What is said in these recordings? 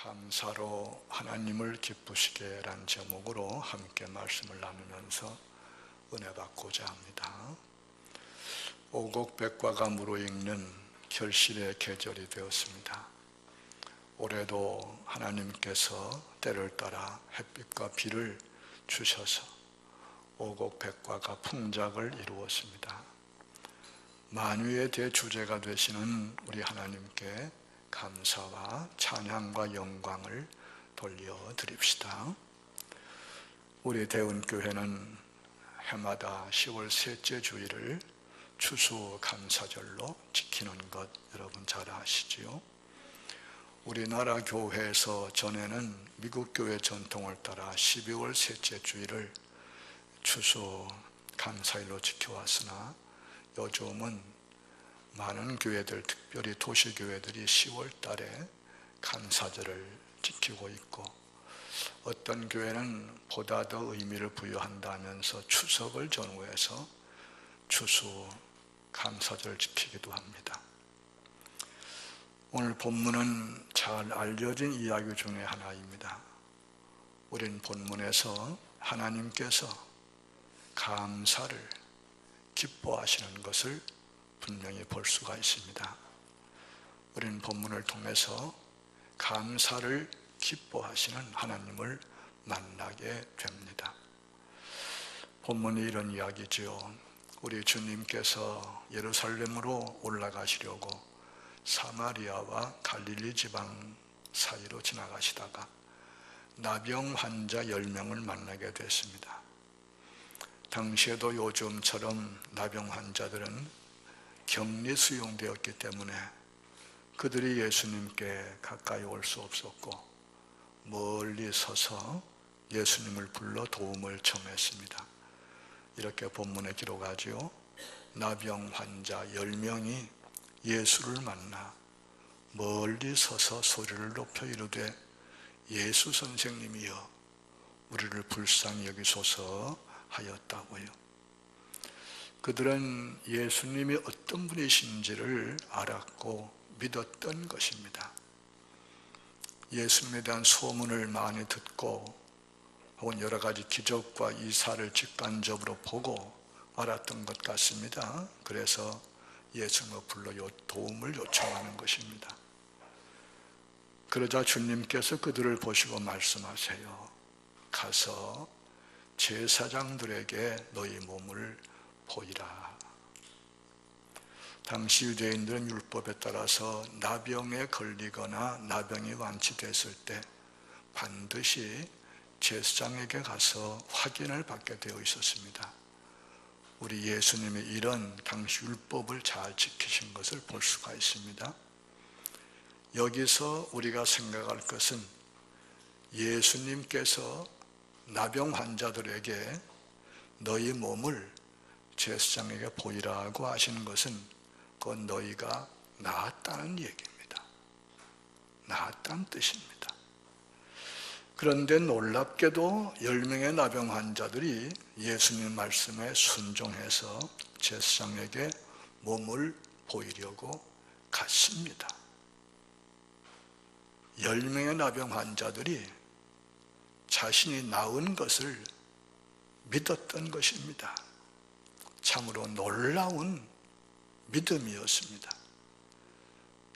감사로 하나님을 기쁘시게란 제목으로 함께 말씀을 나누면서 은혜 받고자 합니다. 오곡백과가 무르익는 결실의 계절이 되었습니다. 올해도 하나님께서 때를 따라 햇빛과 비를 주셔서 오곡백과가 풍작을 이루었습니다. 만유의 대주제가 되시는 우리 하나님께 감사와 찬양과 영광을 돌려드립시다. 우리 대운교회는 해마다 10월 셋째 주일을 추수감사절로 지키는 것 여러분 잘 아시지요? 우리나라 교회에서 전에는 미국 교회 전통을 따라 12월 셋째 주일을 추수감사일로 지켜왔으나 요즘은 많은 교회들, 특별히 도시교회들이 10월 달에 감사절을 지키고 있고, 어떤 교회는 보다 더 의미를 부여한다면서 추석을 전후해서 추수 감사절을 지키기도 합니다. 오늘 본문은 잘 알려진 이야기 중에 하나입니다. 우린 본문에서 하나님께서 감사를 기뻐하시는 것을 분명히 볼 수가 있습니다. 우리는 본문을 통해서 감사를 기뻐하시는 하나님을 만나게 됩니다. 본문이 이런 이야기지요. 우리 주님께서 예루살렘으로 올라가시려고 사마리아와 갈릴리 지방 사이로 지나가시다가 나병 환자 10명을 만나게 됐습니다. 당시에도 요즘처럼 나병 환자들은 격리 수용되었기 때문에 그들이 예수님께 가까이 올 수 없었고 멀리 서서 예수님을 불러 도움을 청했습니다. 이렇게 본문에 기록하지요. 나병 환자 10명이 예수를 만나 멀리 서서 소리를 높여 이르되 예수 선생님이여 우리를 불쌍히 여기소서 하였다고요. 그들은 예수님이 어떤 분이신지를 알았고 믿었던 것입니다. 예수님에 대한 소문을 많이 듣고 혹은 여러 가지 기적과 이사를 직관적으로 보고 알았던 것 같습니다. 그래서 예수님을 불러 도움을 요청하는 것입니다. 그러자 주님께서 그들을 보시고 말씀하세요. 가서 제사장들에게 너희 몸을 보이라. 당시 유대인들은 율법에 따라서 나병에 걸리거나 나병이 완치됐을 때 반드시 제사장에게 가서 확인을 받게 되어 있었습니다. 우리 예수님이 이런 당시 율법을 잘 지키신 것을 볼 수가 있습니다. 여기서 우리가 생각할 것은 예수님께서 나병 환자들에게 너희 몸을 제사장에게 보이라고 하시는 것은 그건 너희가 나았다는 얘기입니다. 나았다는 뜻입니다. 그런데 놀랍게도 10명의 나병 환자들이 예수님 말씀에 순종해서 제사장에게 몸을 보이려고 갔습니다. 10명의 나병 환자들이 자신이 나은 것을 믿었던 것입니다. 참으로 놀라운 믿음이었습니다.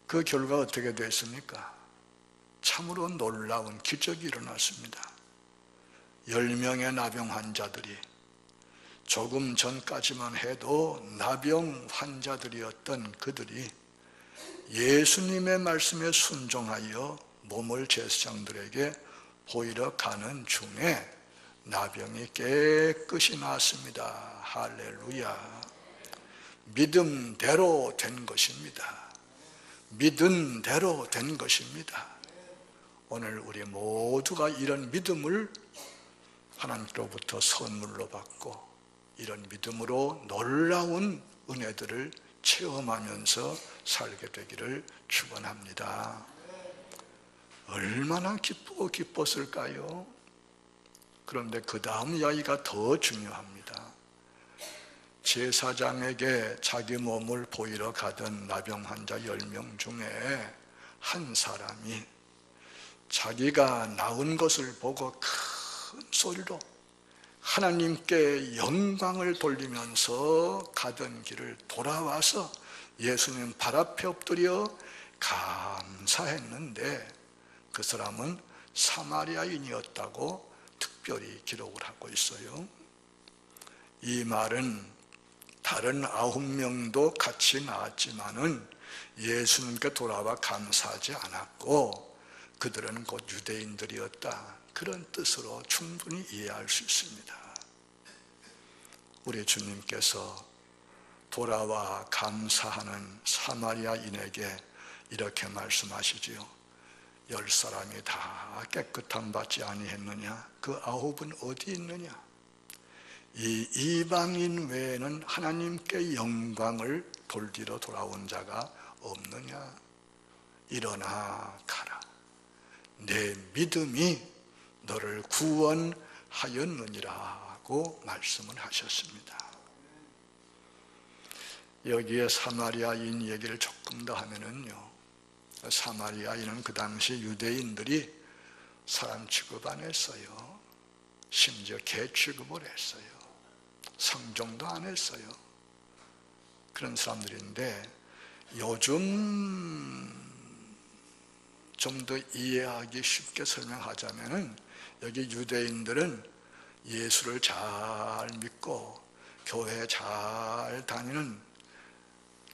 그 결과 어떻게 됐습니까? 참으로 놀라운 기적이 일어났습니다. 10명의 나병 환자들이 조금 전까지만 해도 나병 환자들이었던 그들이 예수님의 말씀에 순종하여 몸을 제사장들에게 보이러 가는 중에 나병이 깨끗이 나았습니다. 할렐루야. 믿음대로 된 것입니다. 믿은 대로 된 것입니다. 오늘 우리 모두가 이런 믿음을 하나님께로부터 선물로 받고 이런 믿음으로 놀라운 은혜들을 체험하면서 살게 되기를 축원합니다. 얼마나 기뻤을까요? 그런데 그 다음 이야기가 더 중요합니다. 제사장에게 자기 몸을 보이러 가던 나병 환자 10명 중에 한 사람이 자기가 낳은 것을 보고 큰 소리로 하나님께 영광을 돌리면서 가던 길을 돌아와서 예수님 발 앞에 엎드려 감사했는데 그 사람은 사마리아인이었다고 특별히 기록을 하고 있어요. 이 말은 다른 9명도 같이 나왔지만은 예수님께 돌아와 감사하지 않았고 그들은 곧 유대인들이었다. 그런 뜻으로 충분히 이해할 수 있습니다. 우리 주님께서 돌아와 감사하는 사마리아인에게 이렇게 말씀하시지요. 10사람이 다 깨끗함 받지 아니했느냐? 그 9은 어디 있느냐? 이 이방인 외에는 하나님께 영광을 돌리러 돌아온 자가 없느냐? 일어나 가라. 내 믿음이 너를 구원하였느니라고 말씀을 하셨습니다. 여기에 사마리아인 얘기를 조금 더 하면은요, 사마리아인은 그 당시 유대인들이 사람 취급 안 했어요. 심지어 개 취급을 했어요. 성종도 안 했어요. 그런 사람들인데 요즘 좀 더 이해하기 쉽게 설명하자면은 여기 유대인들은 예수를 잘 믿고 교회 잘 다니는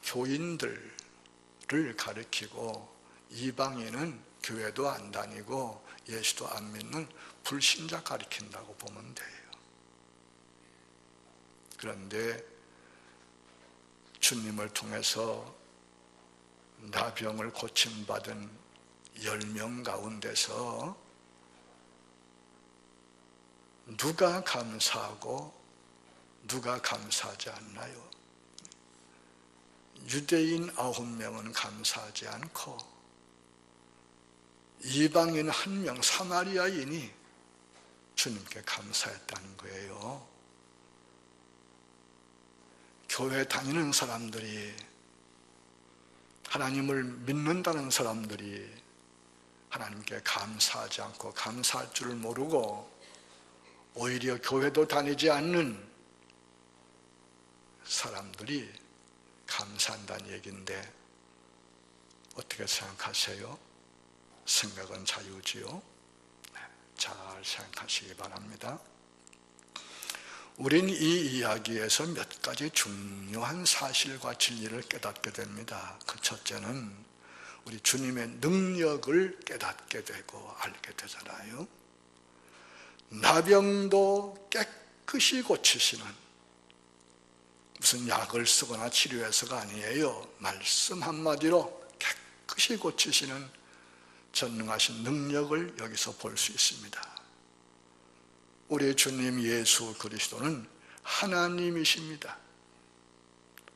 교인들을 가리키고 이방인은 교회도 안 다니고 예수도 안 믿는 불신자 가리킨다고 보면 돼요. 그런데 주님을 통해서 나병을 고침받은 10명 가운데서 누가 감사하고 누가 감사하지 않나요? 유대인 9명은 감사하지 않고 이방인 1명 사마리아인이 주님께 감사했다는 거예요. 교회 다니는 사람들이, 하나님을 믿는다는 사람들이 하나님께 감사하지 않고 감사할 줄을 모르고 오히려 교회도 다니지 않는 사람들이 감사한다는 얘기인데 어떻게 생각하세요? 생각은 자유지요. 잘 생각하시기 바랍니다. 우린 이 이야기에서 몇 가지 중요한 사실과 진리를 깨닫게 됩니다. 그 첫째는 우리 주님의 능력을 깨닫게 되고 알게 되잖아요. 나병도 깨끗이 고치시는, 무슨 약을 쓰거나 치료해서가 아니에요. 말씀 한마디로 깨끗이 고치시는 전능하신 능력을 여기서 볼 수 있습니다. 우리 주님 예수 그리스도는 하나님이십니다.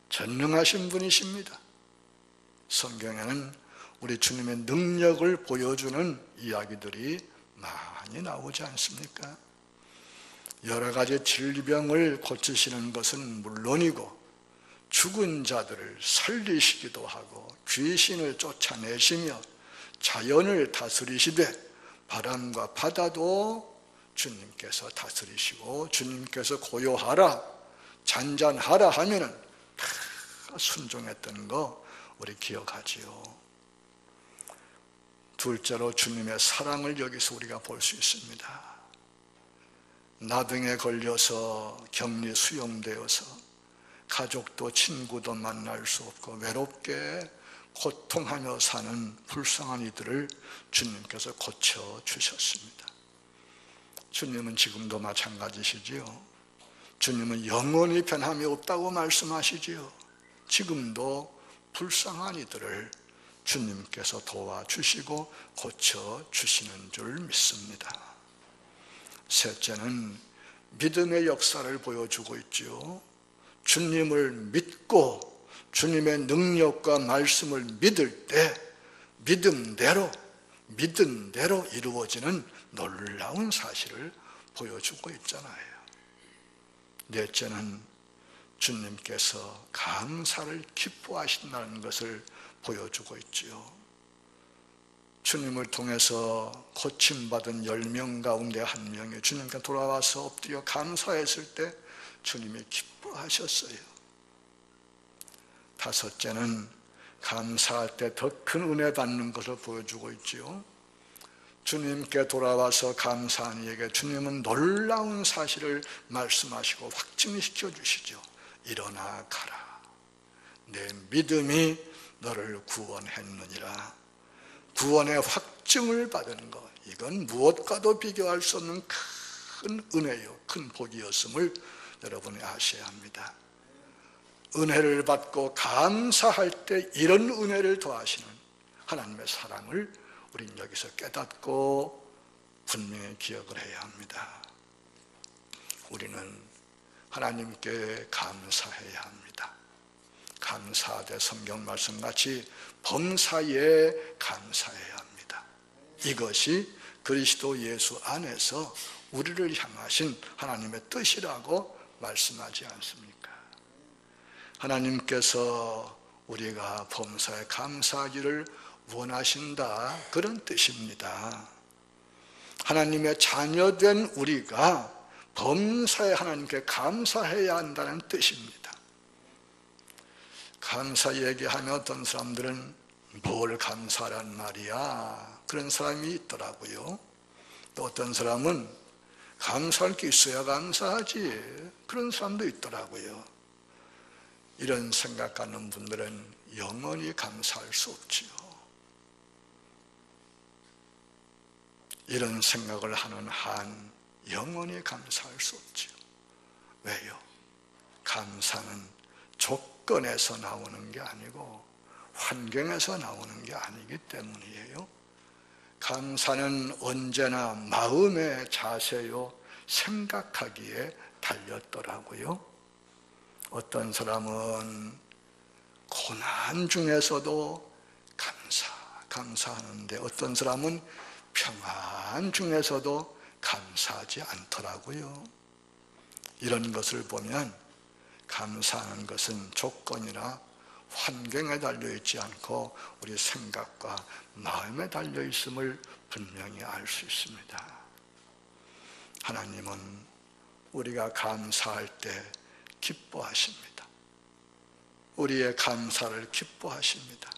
전능하신 분이십니다. 성경에는 우리 주님의 능력을 보여주는 이야기들이 많이 나오지 않습니까? 여러 가지 질병을 고치시는 것은 물론이고 죽은 자들을 살리시기도 하고 귀신을 쫓아내시며 자연을 다스리시되 바람과 바다도 주님께서 다스리시고 주님께서 고요하라, 잔잔하라 하면은 다 순종했던 거 우리 기억하지요. 둘째로 주님의 사랑을 여기서 우리가 볼 수 있습니다. 나병에 걸려서 격리 수용되어서 가족도 친구도 만날 수 없고 외롭게 고통하며 사는 불쌍한 이들을 주님께서 고쳐주셨습니다. 주님은 지금도 마찬가지시지요. 주님은 영원히 변함이 없다고 말씀하시지요. 지금도 불쌍한 이들을 주님께서 도와주시고 고쳐주시는 줄 믿습니다. 셋째는 믿음의 역사를 보여주고 있죠. 주님을 믿고 주님의 능력과 말씀을 믿을 때 믿은 대로 이루어지는 놀라운 사실을 보여주고 있잖아요. 넷째는 주님께서 감사를 기뻐하신다는 것을 보여주고 있지요. 주님을 통해서 고침받은 10명 가운데 한 명이 주님께 돌아와서 엎드려 감사했을 때 주님이 기뻐하셨어요. 다섯째는 감사할 때 더 큰 은혜 받는 것을 보여주고 있지요. 주님께 돌아와서 감사한 이에게 주님은 놀라운 사실을 말씀하시고 확증시켜 주시죠. 일어나 가라. 내 믿음이 너를 구원했느니라. 구원의 확증을 받은 것, 이건 무엇과도 비교할 수 없는 큰 은혜요, 큰 복이었음을 여러분이 아셔야 합니다. 은혜를 받고 감사할 때 이런 은혜를 더하시는 하나님의 사랑을 우리는 여기서 깨닫고 분명히 기억을 해야 합니다. 우리는 하나님께 감사해야 합니다. 감사하되 성경 말씀같이 범사에 감사해야 합니다. 이것이 그리스도 예수 안에서 우리를 향하신 하나님의 뜻이라고 말씀하지 않습니까? 하나님께서 우리가 범사에 감사하기를 원하신다, 그런 뜻입니다. 하나님의 자녀된 우리가 범사에 하나님께 감사해야 한다는 뜻입니다. 감사 얘기하면 어떤 사람들은 뭘 감사란 말이야, 그런 사람이 있더라고요. 또 어떤 사람은 감사할 게 있어야 감사하지, 그런 사람도 있더라고요. 이런 생각하는 분들은 영원히 감사할 수 없지요. 이런 생각을 하는 한 영원히 감사할 수 없지요. 왜요? 감사는 조건에서 나오는 게 아니고 환경에서 나오는 게 아니기 때문이에요. 감사는 언제나 마음의 자세요, 생각하기에 달렸더라고요. 어떤 사람은 고난 중에서도 감사하는데 어떤 사람은 평안 중에서도 감사하지 않더라고요. 이런 것을 보면 감사하는 것은 조건이나 환경에 달려있지 않고 우리 생각과 마음에 달려있음을 분명히 알 수 있습니다. 하나님은 우리가 감사할 때 기뻐하십니다. 우리의 감사를 기뻐하십니다.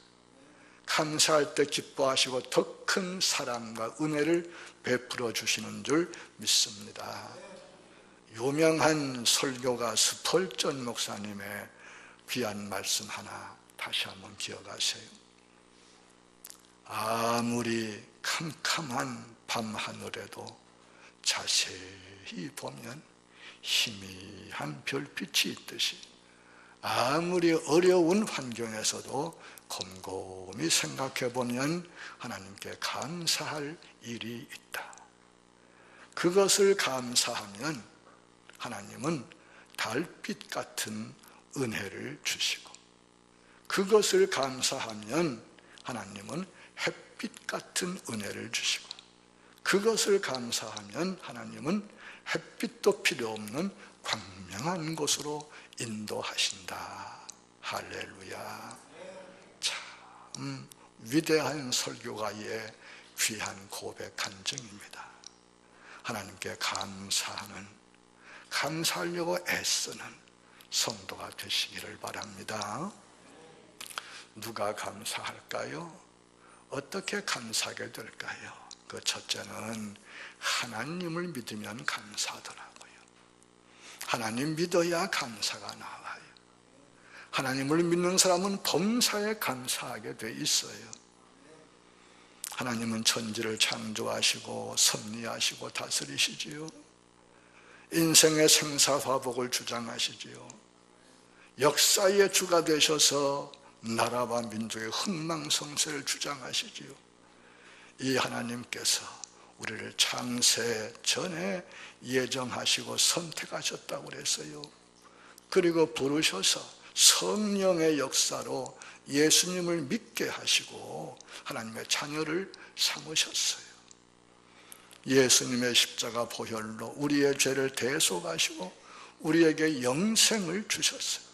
감사할 때 기뻐하시고 더 큰 사랑과 은혜를 베풀어 주시는 줄 믿습니다. 유명한 설교가 스펄전 목사님의 귀한 말씀 하나 다시 한번 기억하세요. 아무리 캄캄한 밤하늘에도 자세히 보면 희미한 별빛이 있듯이 아무리 어려운 환경에서도 곰곰이 생각해 보면 하나님께 감사할 일이 있다. 그것을 감사하면 하나님은 달빛 같은 은혜를 주시고, 그것을 감사하면 하나님은 햇빛 같은 은혜를 주시고, 그것을 감사하면 하나님은 햇빛도 필요 없는 광명한 곳으로 인도하신다. 할렐루야. 참 위대한 설교가의 귀한 고백 간증입니다. 하나님께 감사하려고 애쓰는 성도가 되시기를 바랍니다. 누가 감사할까요? 어떻게 감사하게 될까요? 그 첫째는 하나님을 믿으면 감사하더라고요. 하나님 믿어야 감사가 나와요. 하나님을 믿는 사람은 범사에 감사하게 돼 있어요. 하나님은 천지를 창조하시고 섭리하시고 다스리시지요. 인생의 생사화복을 주장하시지요. 역사의 주가 되셔서 나라와 민족의 흥망성쇠를 주장하시지요. 이 하나님께서 우리를 창세 전에 예정하시고 선택하셨다고 그랬어요. 그리고 부르셔서 성령의 역사로 예수님을 믿게 하시고 하나님의 자녀를 삼으셨어요. 예수님의 십자가 보혈로 우리의 죄를 대속하시고 우리에게 영생을 주셨어요.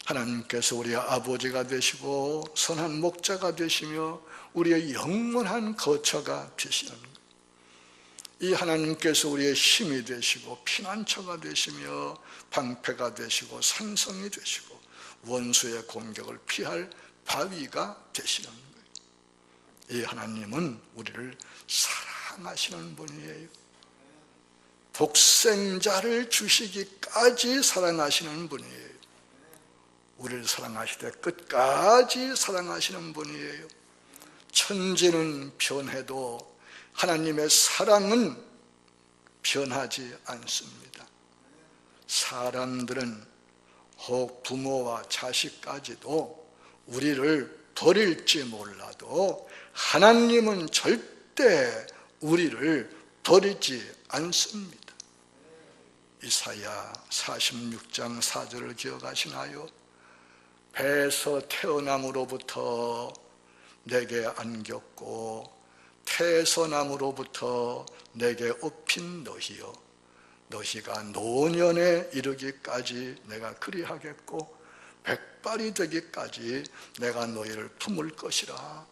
하나님께서 우리의 아버지가 되시고 선한 목자가 되시며 우리의 영원한 거처가 되시는 것. 이 하나님께서 우리의 힘이 되시고 피난처가 되시며 방패가 되시고 산성이 되시고 원수의 공격을 피할 바위가 되시는 거예요. 이 하나님은 우리를 사랑하시는 분이에요. 독생자를 주시기까지 사랑하시는 분이에요. 우리를 사랑하시되 끝까지 사랑하시는 분이에요. 천지는 변해도 하나님의 사랑은 변하지 않습니다. 사람들은 혹 부모와 자식까지도 우리를 버릴지 몰라도 하나님은 절대 우리를 버리지 않습니다. 이사야 46장 4절을 기억하시나요? 배에서 태어남으로부터 내게 안겼고 태서남으로부터 내게 업힌 너희여, 너희가 노년에 이르기까지 내가 그리하겠고 백발이 되기까지 내가 너희를 품을 것이라.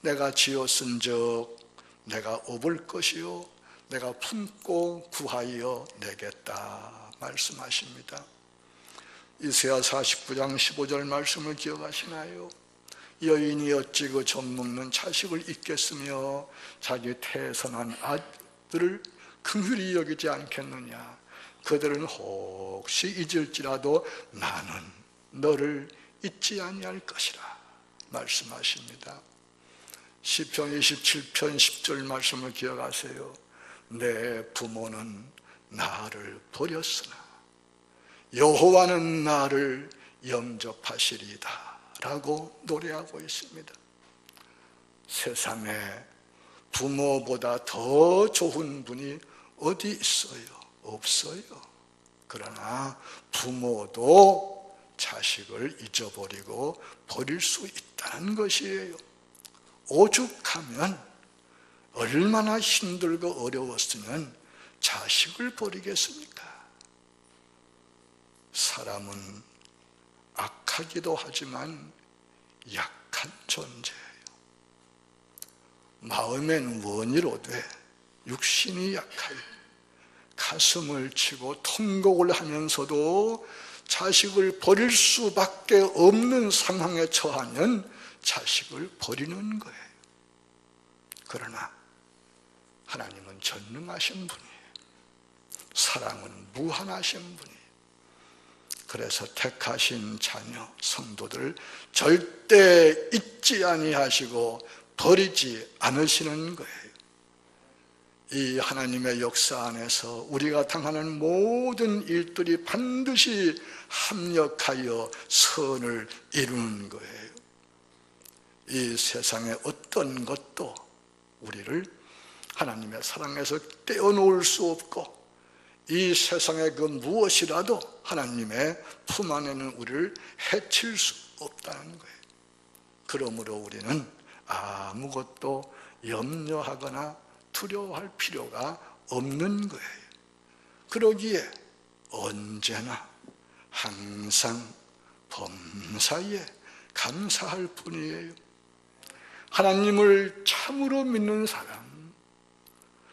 내가 지었은즉 내가 업을 것이요 내가 품고 구하여 내겠다 말씀하십니다. 이사야 49장 15절 말씀을 기억하시나요? 여인이 어찌 그 젖먹는 자식을 잊겠으며 자기 태선한 아들을 긍휼히 여기지 않겠느냐. 그들은 혹시 잊을지라도 나는 너를 잊지 아니할 것이라 말씀하십니다. 시편 27편 10절 말씀을 기억하세요. 내 부모는 나를 버렸으나 여호와는 나를 영접하시리이다 라고 노래하고 있습니다. 세상에 부모보다 더 좋은 분이 어디 있어요? 없어요. 그러나 부모도 자식을 잊어버리고 버릴 수 있다는 것이에요. 오죽하면 얼마나 힘들고 어려웠으면 자식을 버리겠습니까? 사람은 악하기도 하지만 약한 존재예요. 마음엔 원이로되 육신이 약하여 가슴을 치고 통곡을 하면서도 자식을 버릴 수밖에 없는 상황에 처하면 자식을 버리는 거예요. 그러나 하나님은 전능하신 분이에요. 사랑은 무한하신 분이에요. 그래서 택하신 자녀 성도들 절대 잊지 아니하시고 버리지 않으시는 거예요. 이 하나님의 역사 안에서 우리가 당하는 모든 일들이 반드시 합력하여 선을 이루는 거예요. 이 세상의 어떤 것도 우리를 하나님의 사랑에서 떼어놓을 수 없고 이 세상의 그 무엇이라도 하나님의 품 안에는 우리를 해칠 수 없다는 거예요. 그러므로 우리는 아무것도 염려하거나 두려워할 필요가 없는 거예요. 그러기에 언제나 항상 범사에 감사할 뿐이에요. 하나님을 참으로 믿는 사람,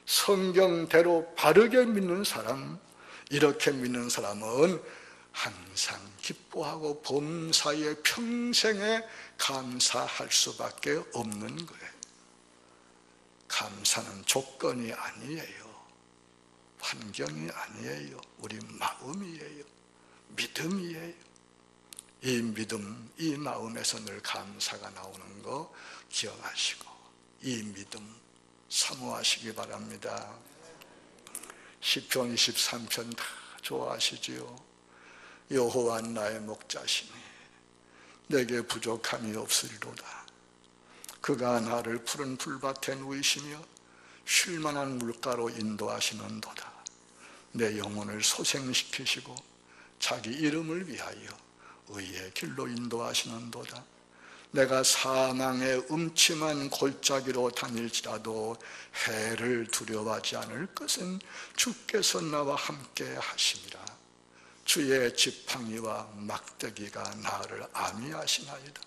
성경대로 바르게 믿는 사람, 이렇게 믿는 사람은 항상 기뻐하고 범사에 평생에 감사할 수밖에 없는 거예요. 감사는 조건이 아니에요. 환경이 아니에요. 우리 마음이에요. 믿음이에요. 이 믿음, 이 마음에서 늘 감사가 나오는 거 기억하시고 이 믿음 사모하시기 바랍니다. 시편 23편 다 좋아하시지요. 여호와 나의 목자시니 내게 부족함이 없으리로다. 그가 나를 푸른 풀밭에 누이시며 쉴만한 물가로 인도하시는도다. 내 영혼을 소생시키시고 자기 이름을 위하여 의의 길로 인도하시는도다. 내가 사망의 음침한 골짜기로 다닐지라도 해를 두려워하지 않을 것은 주께서 나와 함께 하심이라. 주의 지팡이와 막대기가 나를 안위하시나이다.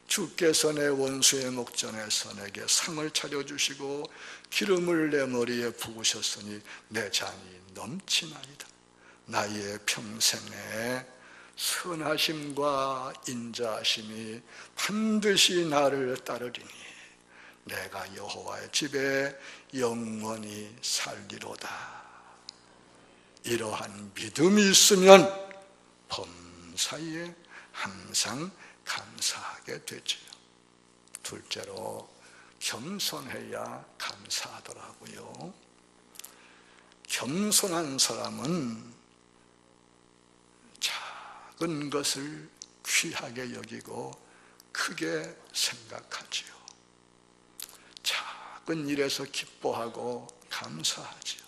주께서 내 원수의 목전에서 내게 상을 차려주시고 기름을 내 머리에 부으셨으니 내 잔이 넘치나이다. 나의 평생에 선하심과 인자하심이 반드시 나를 따르리니 내가 여호와의 집에 영원히 살리로다. 이러한 믿음이 있으면 범사에 항상 감사하게 되지요. 둘째로 겸손해야 감사하더라고요. 겸손한 사람은 작은 것을 귀하게 여기고 크게 생각하지요. 작은 일에서 기뻐하고 감사하지요.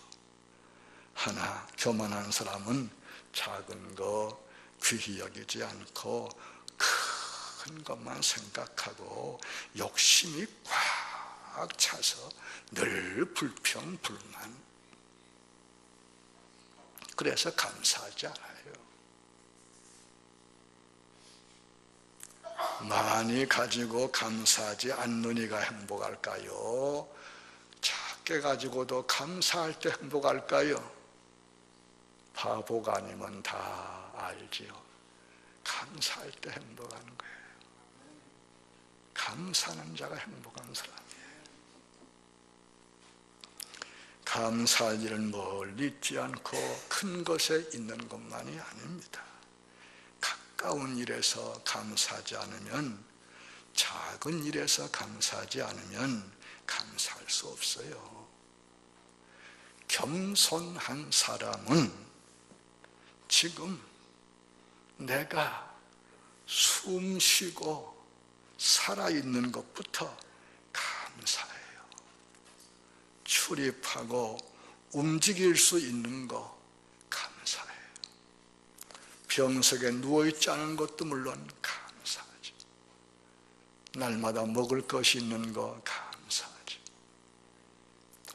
하나 교만한 사람은 작은 거 귀히 여기지 않고 큰 것만 생각하고 욕심이 꽉 차서 늘 불평불만, 그래서 감사하지 않아요. 많이 가지고 감사하지 않는 이가 행복할까요? 작게 가지고도 감사할 때 행복할까요? 바보가 아니면 다 알지요. 감사할 때 행복한 거예요. 감사하는 자가 행복한 사람이에요. 감사할 일은 멀리 있지 않고 큰 것에 있는 것만이 아닙니다. 가까운 일에서 감사하지 않으면, 작은 일에서 감사하지 않으면 감사할 수 없어요. 겸손한 사람은 지금 내가 숨 쉬고 살아있는 것부터 감사해요. 출입하고 움직일 수 있는 거 감사해요. 병석에 누워있지 않은 것도 물론 감사하죠. 날마다 먹을 것이 있는 거 감사하죠.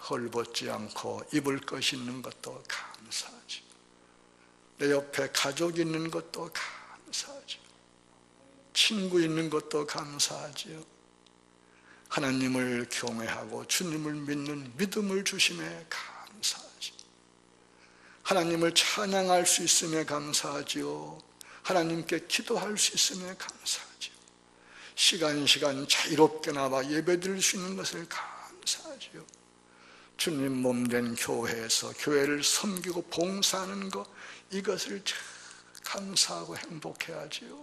헐벗지 않고 입을 것이 있는 것도 감사하죠. 내 옆에 가족이 있는 것도 감사하죠. 친구 있는 것도 감사하지요. 하나님을 경외하고 주님을 믿는 믿음을 주심에 감사하지. 하나님을 찬양할 수 있음에 감사하지요. 하나님께 기도할 수 있음에 감사하지요. 시간 자유롭게 나와 예배드릴 수 있는 것을 감사하지요. 주님 몸된 교회에서 교회를 섬기고 봉사하는 것, 이것을 감사하고 행복해하지요.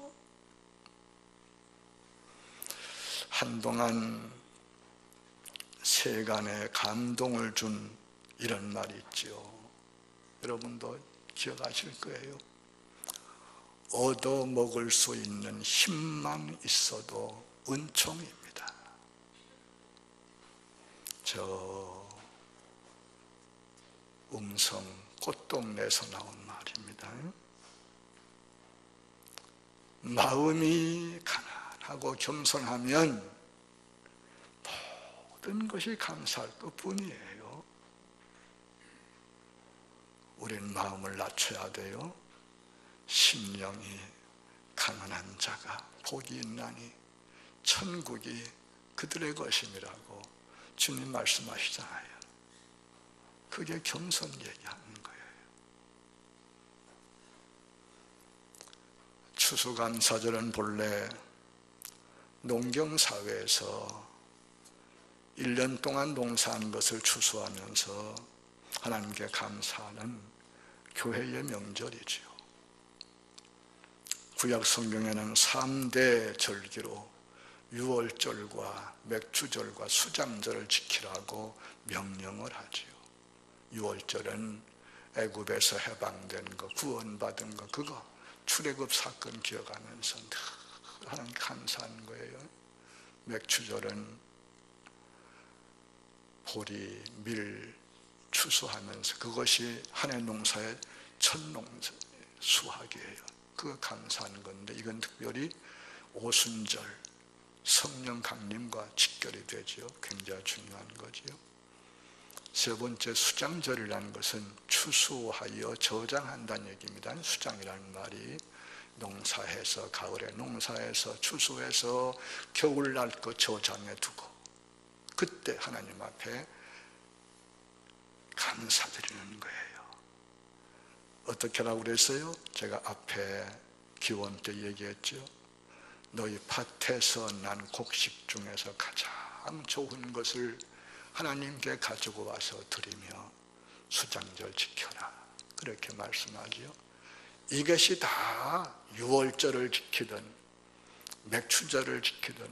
한동안 세간에 감동을 준 이런 말이 있죠. 여러분도 기억하실 거예요. 얻어먹을 수 있는 힘만 있어도 은총입니다. 저 음성 꽃동네에서 나온 말입니다. 마음이 가난하고 겸손하면 모든 것이 감사할 것뿐이에요. 우린 마음을 낮춰야 돼요. 심령이 가난한 자가 복이 있나니 천국이 그들의 것임이라고 주님 말씀하시잖아요. 그게 겸손 얘기하는 거예요. 추수감사절은 본래 농경사회에서 1년 동안 농사한 것을 추수하면서 하나님께 감사하는 교회의 명절이지요. 구약 성경에는 3대 절기로 유월절과 맥주절과 수장절을 지키라고 명령을 하지요. 유월절은 애굽에서 해방된 거, 구원받은 거, 그거 출애굽 사건 기억하면서 늘 하나님 감사하는 거예요. 맥주절은 보리, 밀 추수하면서 그것이 한 해 농사의 첫 농사 수확이에요. 그거 감사하는 건데, 이건 특별히 오순절 성령 강림과 직결이 되죠. 굉장히 중요한 거지요. 세 번째 수장절이라는 것은 추수하여 저장한다는 얘기입니다. 수장이라는 말이 농사해서 가을에 농사해서 추수해서 겨울날 거 저장해 두고 그때 하나님 앞에 감사드리는 거예요. 어떻게 하라고 그랬어요? 제가 앞에 기원 때 얘기했죠. 너희 밭에서 난 곡식 중에서 가장 좋은 것을 하나님께 가지고 와서 드리며 수장절 지켜라, 그렇게 말씀하지요. 이것이 다 유월절을 지키든 맥추절을 지키든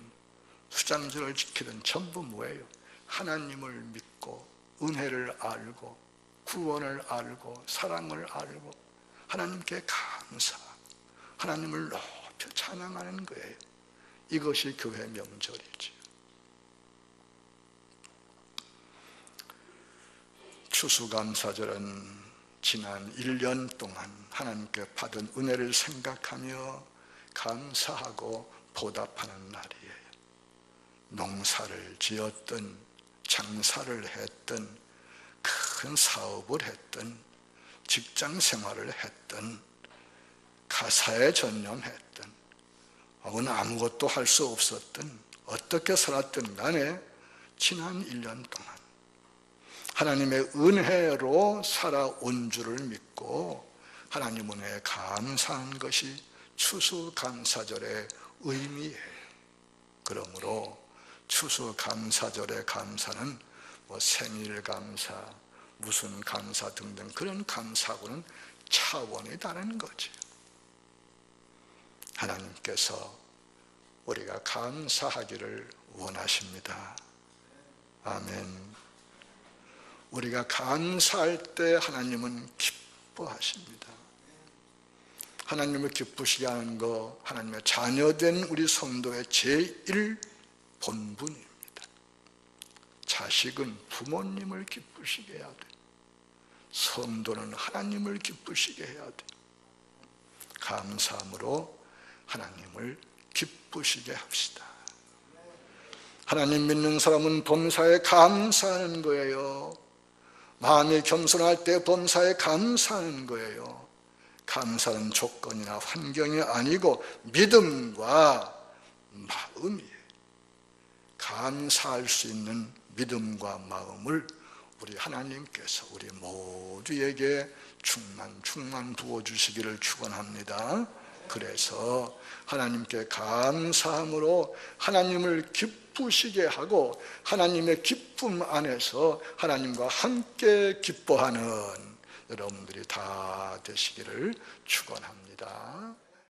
수장절을 지키든 전부 뭐예요? 하나님을 믿고 은혜를 알고 구원을 알고 사랑을 알고 하나님께 감사, 하나님을 높여 찬양하는 거예요. 이것이 교회 명절이지. 추수감사절은 지난 1년 동안 하나님께 받은 은혜를 생각하며 감사하고 보답하는 날이에요. 농사를 지었든 장사를 했든 큰 사업을 했든 직장 생활을 했든 가사에 전념했든 혹은 아무것도 할 수 없었든 어떻게 살았든 간에 지난 1년 동안 하나님의 은혜로 살아온 줄을 믿고 하나님 은혜에 감사한 것이 추수감사절의 의미예요. 그러므로 추수감사절의 감사는 뭐 생일감사, 무슨 감사 등등 그런 감사하고는 차원이 다른 거지. 하나님께서 우리가 감사하기를 원하십니다. 아멘. 우리가 감사할 때 하나님은 기뻐하십니다. 하나님을 기쁘시게 하는 거 하나님의 자녀된 우리 성도의 제일 본분입니다. 자식은 부모님을 기쁘시게 해야 돼. 성도는 하나님을 기쁘시게 해야 돼. 감사함으로 하나님을 기쁘시게 합시다. 하나님 믿는 사람은 범사에 감사하는 거예요. 마음이 겸손할 때 범사에 감사하는 거예요. 감사는 조건이나 환경이 아니고 믿음과 마음이에요. 감사할 수 있는 믿음과 마음을 우리 하나님께서 우리 모두에게 충만 부어주시기를 축원합니다. 그래서 하나님께 감사함으로 하나님을 기쁘시게 하고 하나님의 기쁨 안에서 하나님과 함께 기뻐하는 여러분들이 다 되시기를 축원합니다.